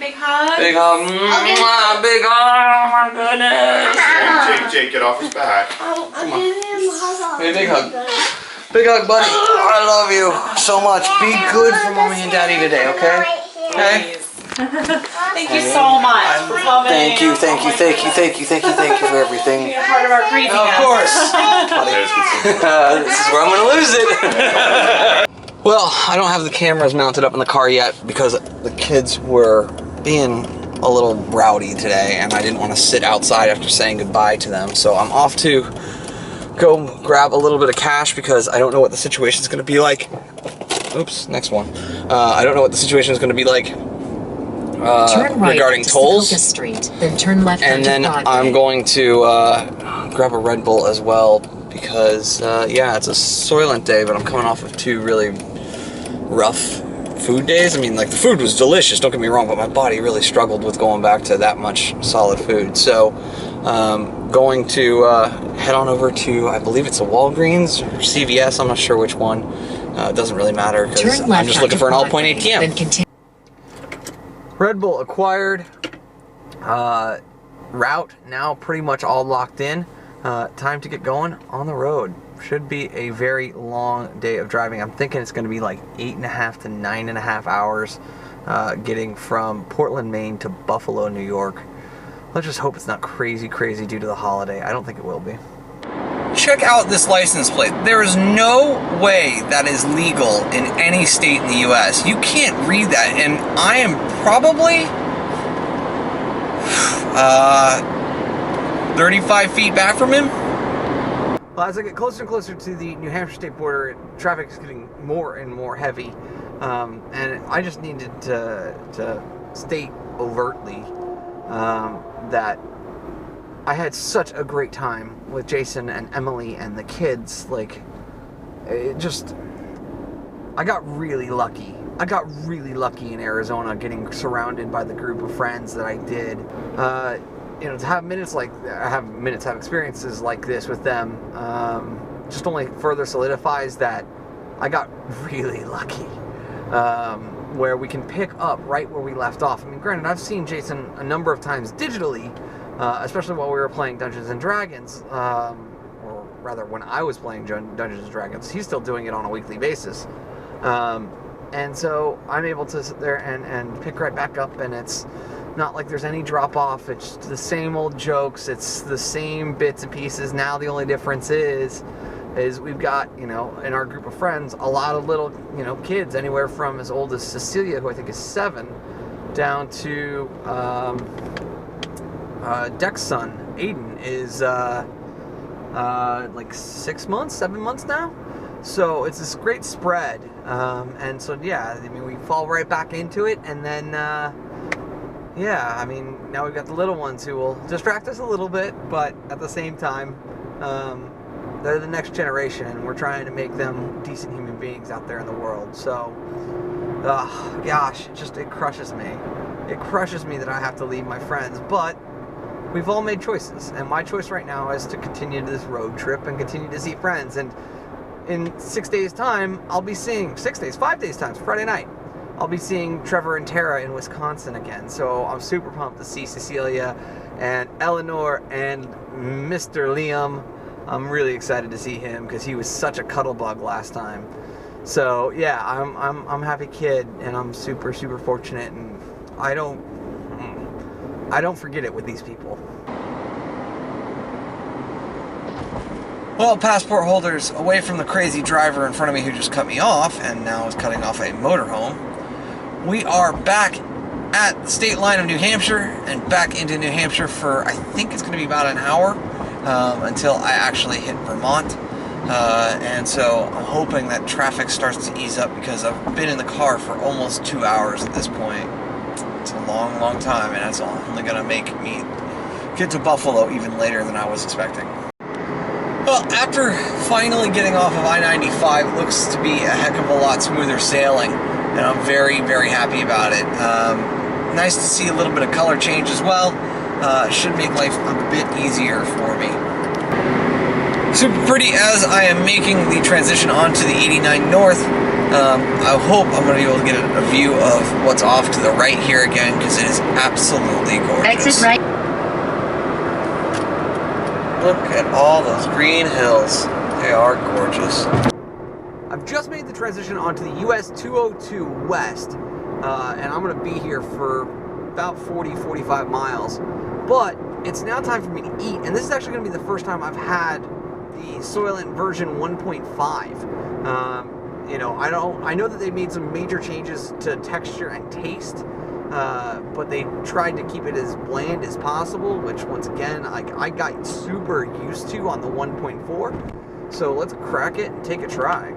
big hug? Big hug. Big hug. Oh my goodness. Jake, get off his back. Come on. Hey, big hug. Big hug, buddy. I love you so much. Be good for mommy and daddy today, okay? Okay? Thank you so much for coming. Thank you for everything. Being a part of our craziness. Of course. This is where I'm going to lose it. Well, I don't have the cameras mounted up in the car yet because the kids were being a little rowdy today and I didn't want to sit outside after saying goodbye to them. So I'm off to go grab a little bit of cash because I don't know what the situation is going to be like. Oops, next one. I don't know what the situation is going to be like turn right regarding tolls. Street, then turn left. And then I'm going to grab a Red Bull as well because, yeah, it's a Soylent day, but I'm coming off of 2 really rough food days. I mean, like, the food was delicious, don't get me wrong, but my body really struggled with going back to that much solid food. So, going to head on over to, I believe it's a Walgreens or CVS, I'm not sure which one. It doesn't really matter because I'm just looking for an all-point ATM. Red Bull acquired, route now pretty much all locked in. Time to get going on the road. Should be a very long day of driving. I'm thinking it's going to be like 8.5 to 9.5 hours getting from Portland, Maine to Buffalo, New York. Let's just hope it's not crazy due to the holiday. I don't think it will be. Check out this license plate. There is no way that is legal in any state in the U.S. You can't read that, and I am probably 35 feet back from him. Well, as I get closer and closer to the New Hampshire state border, traffic is getting more and more heavy, and I just needed to state overtly that I had such a great time with Jason and Emily and the kids. Like, I got really lucky. I got really lucky in Arizona getting surrounded by the group of friends that I did. You know, to have have experiences like this with them, just only further solidifies that I got really lucky. Where we can pick up right where we left off. I mean, granted, I've seen Jason a number of times digitally, especially while we were playing Dungeons and Dragons, or rather when I was playing Dungeons and Dragons. He's still doing it on a weekly basis. And so I'm able to sit there and pick right back up, and it's not like there's any drop off. It's the same old jokes. It's the same bits and pieces. Now the only difference is we've got, you know, in our group of friends, a lot of little, you know, kids, anywhere from as old as Cecilia, who I think is 7, down to Deck's son, Aiden, is like 6 months, 7 months now. So it's this great spread. And so, yeah, I mean, we fall right back into it, and then, yeah, I mean, now we've got the little ones who will distract us a little bit, but at the same time, they're the next generation, and we're trying to make them decent human beings out there in the world. So, gosh, it crushes me. It crushes me that I have to leave my friends, but we've all made choices, and my choice right now is to continue this road trip and continue to see friends. And in 6 days' time, I'll be seeing 5 days' time, Friday night, I'll be seeing Trevor and Tara in Wisconsin again. So I'm super pumped to see Cecilia and Eleanor and Mr. Liam. I'm really excited to see him because he was such a cuddle bug last time. So yeah, I'm a happy kid, and I'm super fortunate, and I don't forget it with these people. Well, passport holders, away from the crazy driver in front of me who just cut me off and now is cutting off a motorhome, we are back at the state line of New Hampshire and back into New Hampshire for, I think it's going to be about an hour until I actually hit Vermont. And so I'm hoping that traffic starts to ease up because I've been in the car for almost 2 hours at this point. It's a long time, and that's only going to make me get to Buffalo even later than I was expecting. Well, after finally getting off of I-95, it looks to be a heck of a lot smoother sailing, and I'm very happy about it. Nice to see a little bit of color change as well. Should make life a bit easier for me. Super pretty as I am making the transition onto the 89 North. I hope I'm going to be able to get a view of what's off to the right here again, because it is absolutely gorgeous. Exit right. Look at all those green hills. They are gorgeous. I've just made the transition onto the US 202 West, and I'm going to be here for about 45 miles. But it's now time for me to eat, and this is actually going to be the first time I've had the Soylent version 1.5. You know, I know that they made some major changes to texture and taste, but they tried to keep it as bland as possible, which once again I got super used to on the 1.4. So let's crack it and take a try.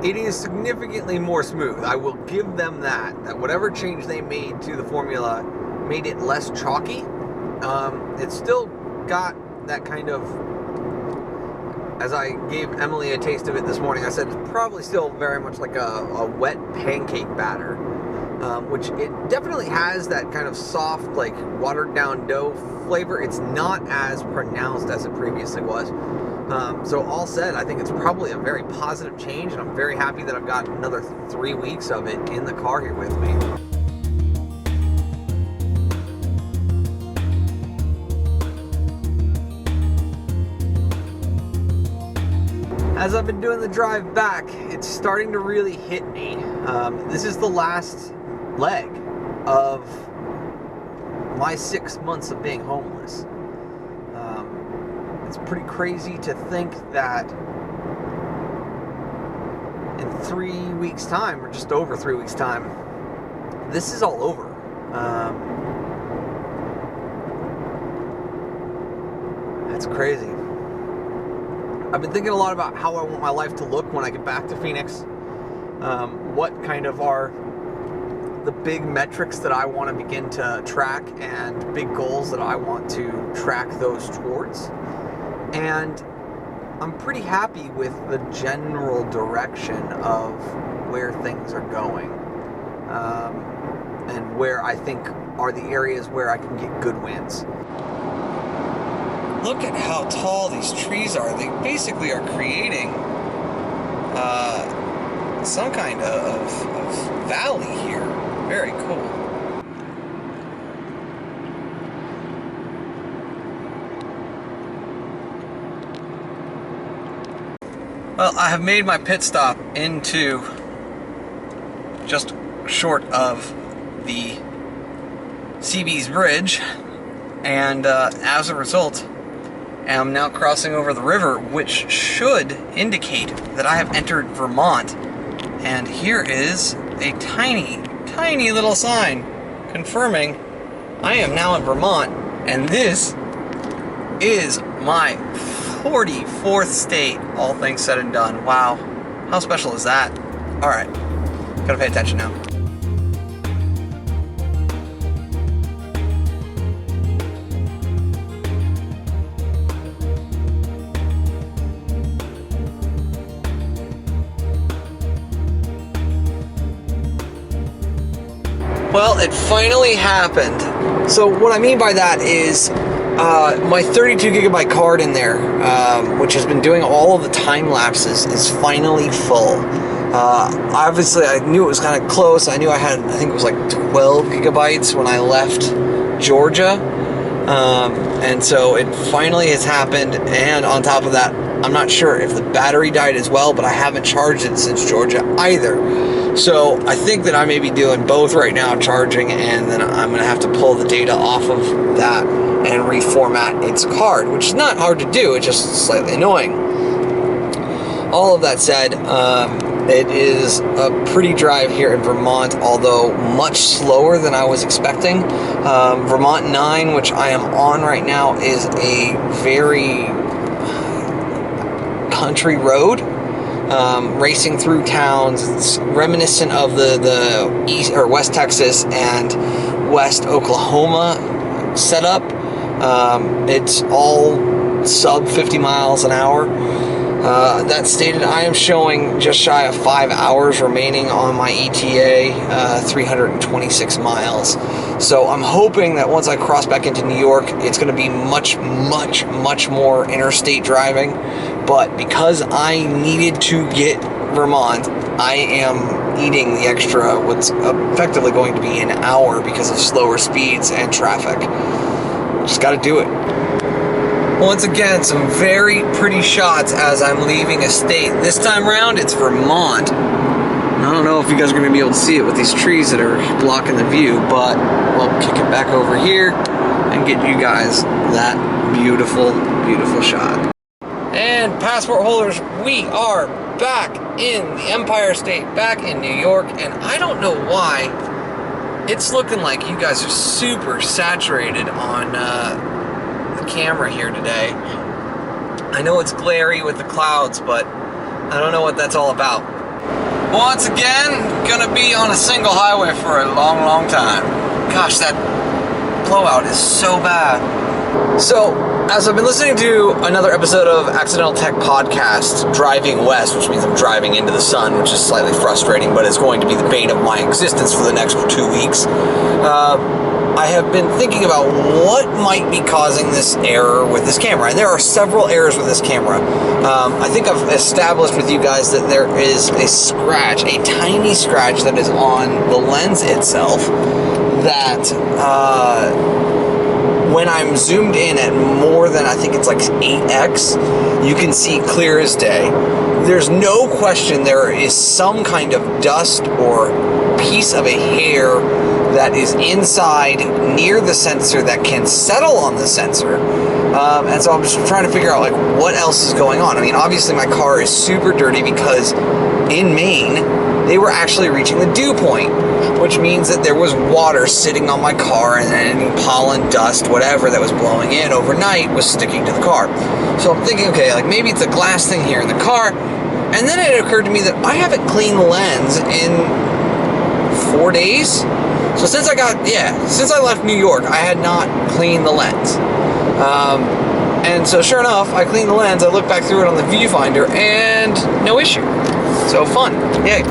It is significantly more smooth. I will give them that whatever change they made to the formula made it less chalky. It's still got that kind of, as I gave Emily a taste of it this morning, I said it's probably still very much like a wet pancake batter, which it definitely has that kind of soft, like watered down dough flavor. It's not as pronounced as it previously was. So all said, I think it's probably a very positive change, and I'm very happy that I've got another 3 weeks of it in the car here with me. As I've been doing the drive back, it's starting to really hit me. This is the last leg of my 6 months of being homeless. It's pretty crazy to think that in 3 weeks' time, or just over 3 weeks' time, this is all over. That's crazy. I've been thinking a lot about how I want my life to look when I get back to Phoenix. What kind of are the big metrics that I want to begin to track, and big goals that I want to track those towards. And I'm pretty happy with the general direction of where things are going, and where I think are the areas where I can get good wins. Look at how tall these trees are. They basically are creating some kind of valley here. Very cool. Well, I have made my pit stop into just short of the Seabees Bridge, and as a result, am now crossing over the river, which should indicate that I have entered Vermont. And here is a tiny, tiny little sign confirming I am now in Vermont, and this is my 44th state, all things said and done. Wow, how special is that? All right, gotta pay attention now. Well, it finally happened. So what I mean by that is my 32 gigabyte card in there, which has been doing all of the time lapses, is finally full. Obviously, I knew it was kind of close. I knew I had, I think it was like 12 gigabytes when I left Georgia. And so it finally has happened. And on top of that, I'm not sure if the battery died as well, but I haven't charged it since Georgia either. So I think that I may be doing both right now, charging, and then I'm going to have to pull the data off of that and reformat its card, which is not hard to do. It's just slightly annoying. All of that said, it is a pretty drive here in Vermont, although much slower than I was expecting. Vermont 9, which I am on right now, is a very country road, racing through towns. It's reminiscent of the East or West Texas and West Oklahoma setup. It's all sub 50 miles an hour. That stated, I am showing just shy of 5 hours remaining on my ETA, 326 miles. So I'm hoping that once I cross back into New York, it's going to be much more interstate driving. But because I needed to get Vermont, I am eating the extra, what's effectively going to be an hour because of slower speeds and traffic. Just got to do it. Once again, some very pretty shots as I'm leaving a state. This time around, it's Vermont. I don't know if you guys are going to be able to see it with these trees that are blocking the view, but we'll kick it back over here and get you guys that beautiful, beautiful shot. And passport holders, we are back in the Empire State, back in New York, and I don't know why it's looking like you guys are super saturated on the camera here today. I know it's glary with the clouds, but I don't know what that's all about. Once again, gonna be on a single highway for a long time. Gosh, that blowout is so bad. So, as I've been listening to another episode of Accidental Tech Podcast, Driving West, which means I'm driving into the sun, which is slightly frustrating, but it's going to be the bane of my existence for the next 2 weeks. I have been thinking about what might be causing this error with this camera, and there are several errors with this camera. I think I've established with you guys that there is a scratch, a tiny scratch that is on the lens itself that when I'm zoomed in at more than, I think it's like 8x, you can see clear as day. There's no question there is some kind of dust or piece of a hair that is inside near the sensor that can settle on the sensor. And so I'm just trying to figure out like what else is going on. I mean, obviously my car is super dirty because in Maine, they were actually reaching the dew point, which means that there was water sitting on my car and pollen, dust, whatever that was blowing in overnight was sticking to the car. So I'm thinking, okay, like maybe it's a glass thing here in the car. And then it occurred to me that I haven't cleaned the lens in 4 days. So since I left New York, I had not cleaned the lens. And so sure enough, I cleaned the lens, I looked back through it on the viewfinder, and no issue. So fun, yay.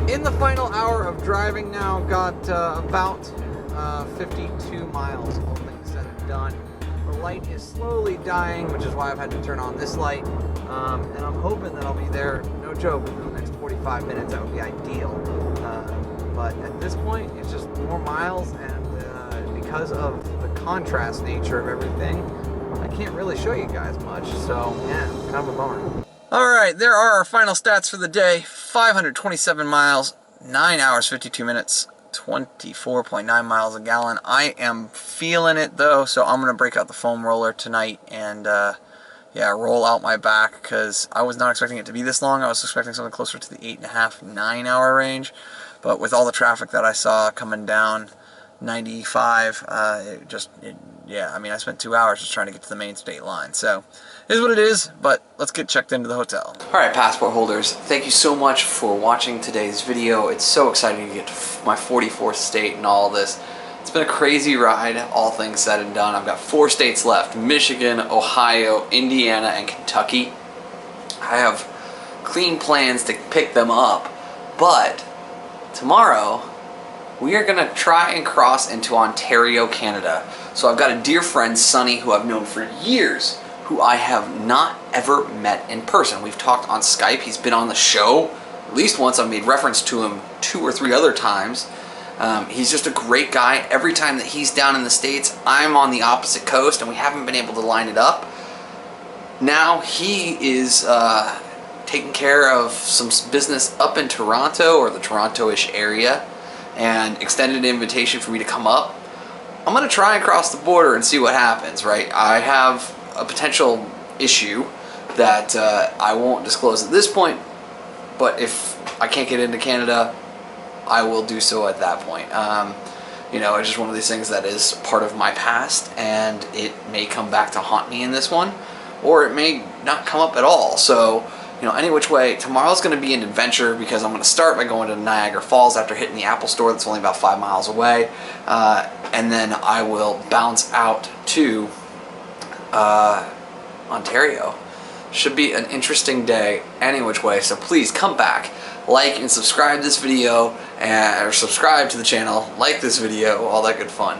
In the final hour of driving now, got about 52 miles, all things said and done. The light is slowly dying, which is why I've had to turn on this light. And I'm hoping that I'll be there, no joke, within the next 45 minutes. That would be ideal. But at this point, it's just more miles, and because of the contrast nature of everything, I can't really show you guys much. So, yeah, kind of a bummer. Alright, there are our final stats for the day. 527 miles, 9 hours, 52 minutes, 24.9 miles a gallon. I am feeling it though, so I'm going to break out the foam roller tonight and roll out my back, because I was not expecting it to be this long. I was expecting something closer to the 8.5, 9 hour range. But with all the traffic that I saw coming down 95, I mean, I spent 2 hours just trying to get to the Maine state line. So, it is what it is, but let's get checked into the hotel. Alright, passport holders, thank you so much for watching today's video. It's so exciting to get to my 44th state and all this. It's been a crazy ride, all things said and done. I've got 4 states left: Michigan, Ohio, Indiana, and Kentucky. I have clean plans to pick them up, but tomorrow we are going to try and cross into Ontario, Canada. So I've got a dear friend, Sonny, who I've known for years, who I have not ever met in person. We've talked on Skype. He's been on the show at least once. I've made reference to him 2 or 3 other times. He's just a great guy. Every time that he's down in the States, I'm on the opposite coast, and we haven't been able to line it up. Now he is taking care of some business up in Toronto, or the Toronto-ish area, and extended an invitation for me to come up. I'm going to try and cross the border and see what happens, right? I have a potential issue that I won't disclose at this point, but if I can't get into Canada, I will do so at that point. You know, it's just one of these things that is part of my past, and it may come back to haunt me in this one, or it may not come up at all. So, you know, any which way, tomorrow's going to be an adventure because I'm going to start by going to Niagara Falls after hitting the Apple Store that's only about 5 miles away, and then I will bounce out to Ontario. Should be an interesting day any which way, so please come back, like and subscribe to this video, or subscribe to the channel, like this video, all that good fun.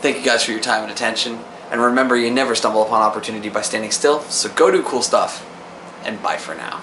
Thank you guys for your time and attention, and remember, you never stumble upon opportunity by standing still, so go do cool stuff, and bye for now.